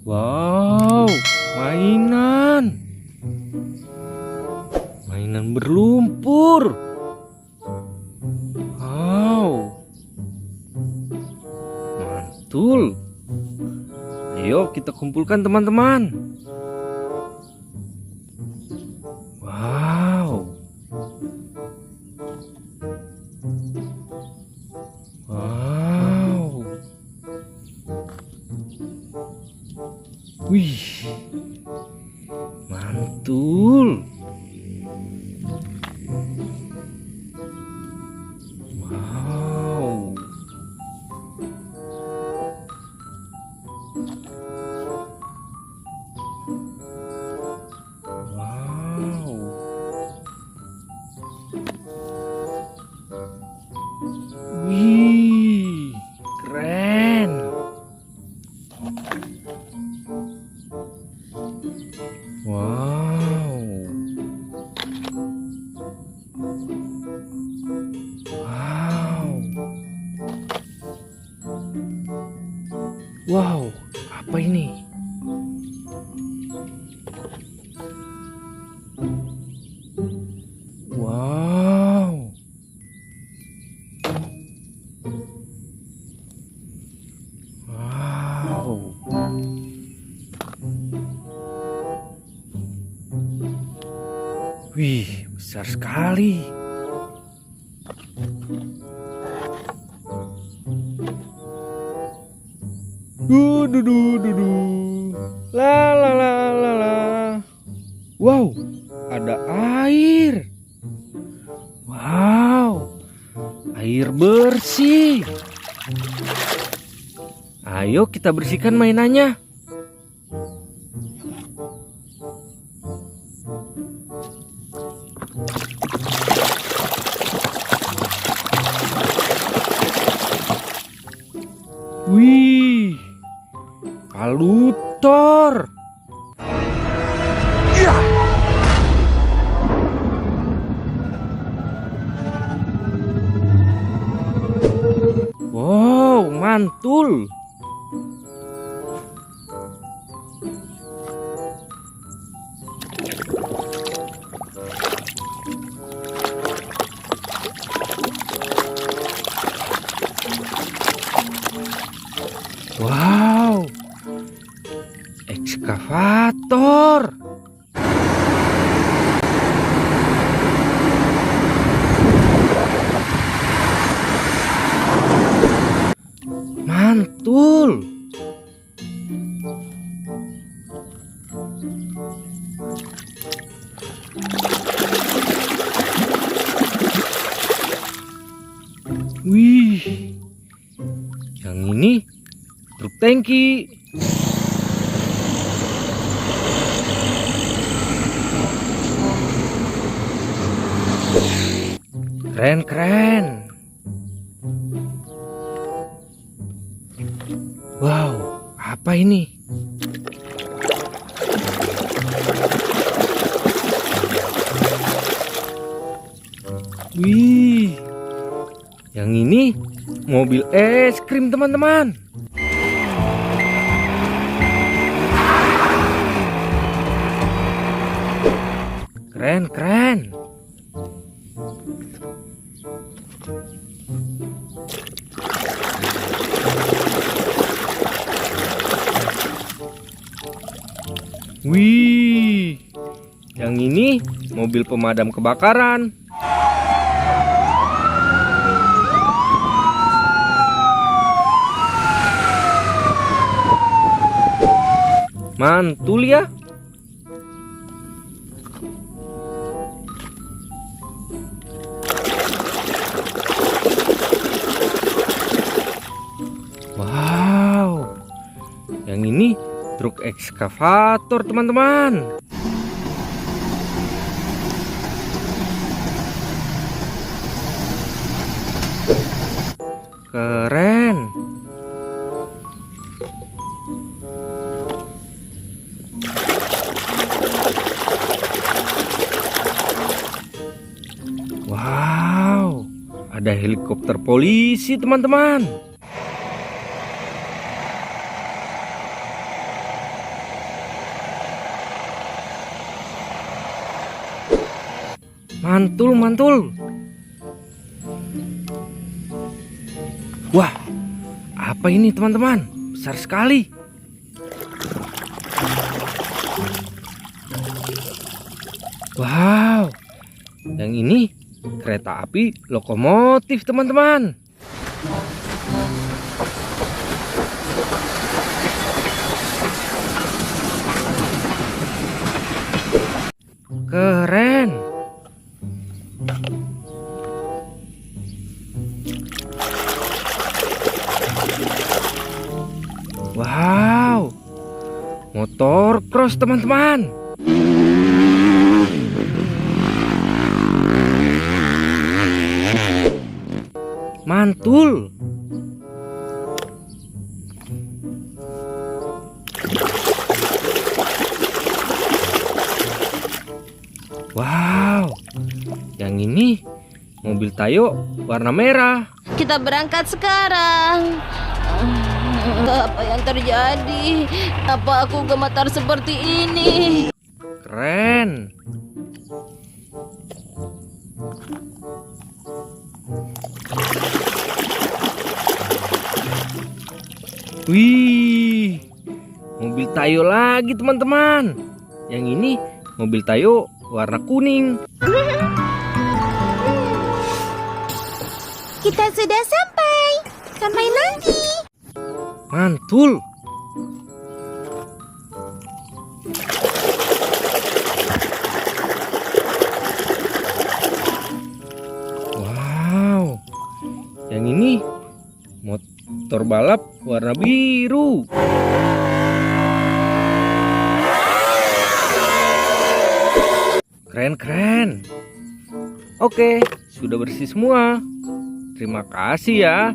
Wow, mainan. Mainan berlumpur. Wow. Mantul. Ayo kita kumpulkan teman-teman. Wow. Wow. Wih. Mantul. Wow. Wow. Wih, keren. Wow. Wow. Wow, apa ini? Wow. Wow. Wih, besar sekali. Du. La la la la la. Wow, ada air. Wow, air bersih. Ayo kita bersihkan mainannya. Wih, palutor. Wow, mantul. Wow, ekskavator. Mantul. Wih, yang ini truk tangki. Keren. Wow, apa ini? Wih, yang ini mobil es krim teman-teman. Keren. Wih, yang ini mobil pemadam kebakaran. Mantul ya. Wow, yang ini truk ekskavator teman-teman. Keren. Wow, ada helikopter polisi teman-teman. Mantul, mantul. Wah, apa ini teman-teman? Besar sekali. Wow, yang ini kereta api lokomotif teman-teman. Keren. Wow, motor cross teman-teman. Mantul. Wow, yang ini mobil Tayo warna merah. Kita berangkat sekarang. Apa yang terjadi? Apa aku gemetar seperti ini? Keren. Wih, mobil Tayo lagi teman-teman. Yang ini mobil Tayo warna kuning. Kita sudah sampai. Sampai lagi. Mantul. Wow, yang ini motor balap warna biru. Keren-keren. Oke, sudah bersih semua. Terima kasih ya.